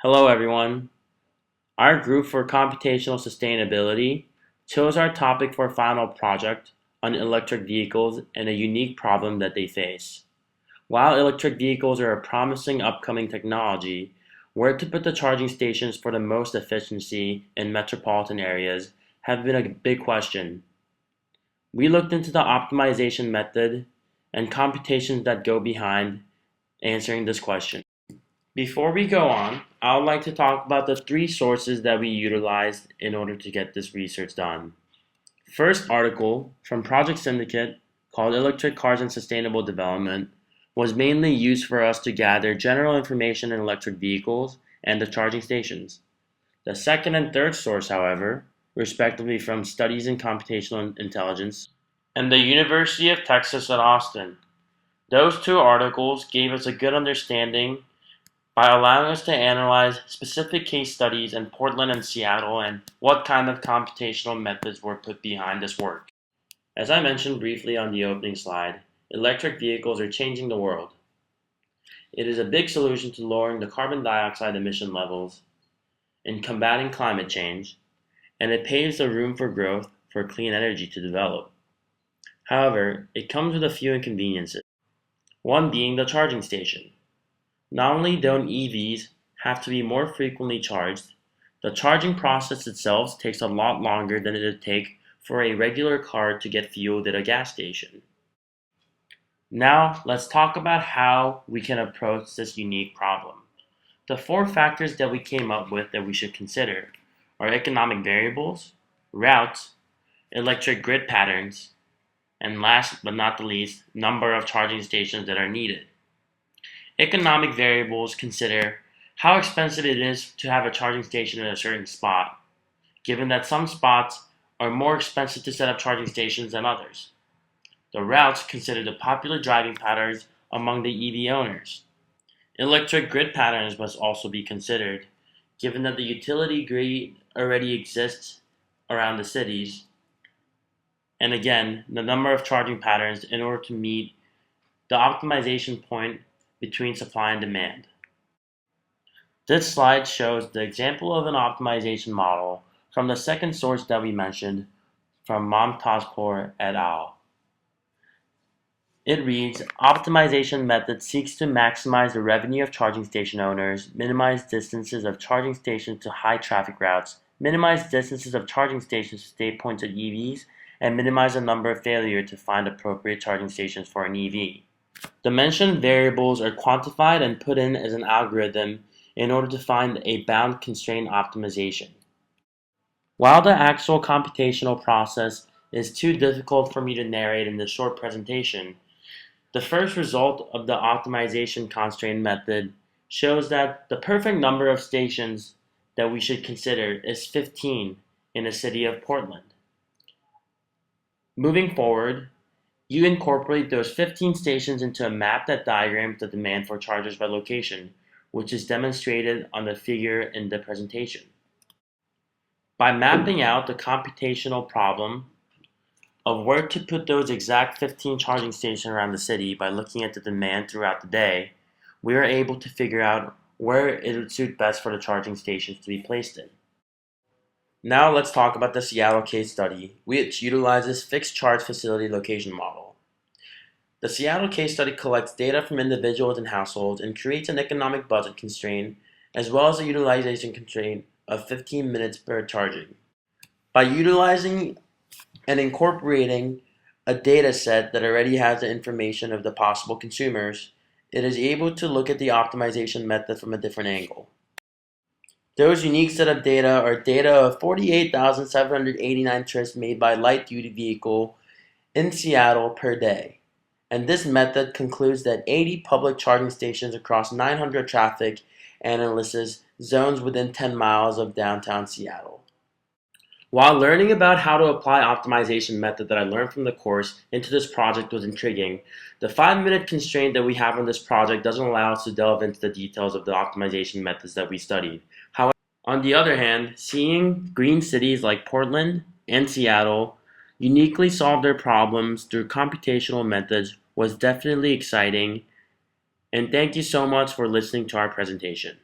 Hello everyone. Our group for computational sustainability chose our topic for final project on electric vehicles and a unique problem that they face. While electric vehicles are a promising upcoming technology, where to put the charging stations for the most efficiency in metropolitan areas have been a big question. We looked into the optimization method and computations that go behind answering this question. Before we go on, I would like to talk about the three sources that we utilized in order to get this research done. First article from Project Syndicate called Electric Cars and Sustainable Development was mainly used for us to gather general information in electric vehicles and the charging stations. The second and third source, however, respectively from Studies in Computational Intelligence and the University of Texas at Austin. Those two articles gave us a good understanding by allowing us to analyze specific case studies in Portland and Seattle and what kind of computational methods were put behind this work. As I mentioned briefly on the opening slide, electric vehicles are changing the world. It is a big solution to lowering the carbon dioxide emission levels and combating climate change, and it paves the room for growth for clean energy to develop. However, it comes with a few inconveniences, one being the charging station. Not only don't EVs have to be more frequently charged, the charging process itself takes a lot longer than it would take for a regular car to get fueled at a gas station. Now, let's talk about how we can approach this unique problem. The four factors that we came up with that we should consider are economic variables, routes, electric grid patterns, and last but not the least, number of charging stations that are needed. Economic variables consider how expensive it is to have a charging station in a certain spot, given that some spots are more expensive to set up charging stations than others. The routes consider the popular driving patterns among the EV owners. Electric grid patterns must also be considered, given that the utility grid already exists around the cities, and again, the number of charging patterns in order to meet the optimization point between supply and demand. This slide shows the example of an optimization model from the second source that we mentioned, from Momtazpour et al. It reads, optimization method seeks to maximize the revenue of charging station owners, minimize distances of charging stations to high traffic routes, minimize distances of charging stations to state points of EVs, and minimize the number of failure to find appropriate charging stations for an EV. The mentioned variables are quantified and put in as an algorithm in order to find a bound constraint optimization. While the actual computational process is too difficult for me to narrate in this short presentation, the first result of the optimization constraint method shows that the perfect number of stations that we should consider is 15 in the city of Portland. Moving forward, you incorporate those 15 stations into a map that diagrams the demand for chargers by location, which is demonstrated on the figure in the presentation. By mapping out the computational problem of where to put those exact 15 charging stations around the city by looking at the demand throughout the day, we are able to figure out where it would suit best for the charging stations to be placed in. Now let's talk about the Seattle case study, which utilizes fixed charge facility location model. The Seattle case study collects data from individuals and households and creates an economic budget constraint as well as a utilization constraint of 15 minutes per charging. By utilizing and incorporating a data set that already has the information of the possible consumers, it is able to look at the optimization method from a different angle. Those unique set of data are data of 48,789 trips made by light-duty vehicle in Seattle per day. And this method concludes that 80 public charging stations across 900 traffic analysis zones within 10 miles of downtown Seattle. While learning about how to apply optimization method that I learned from the course into this project was intriguing, the 5-minute constraint that we have on this project doesn't allow us to delve into the details of the optimization methods that we studied. However, on the other hand, seeing green cities like Portland and Seattle uniquely solve their problems through computational methods was definitely exciting, and thank you so much for listening to our presentation.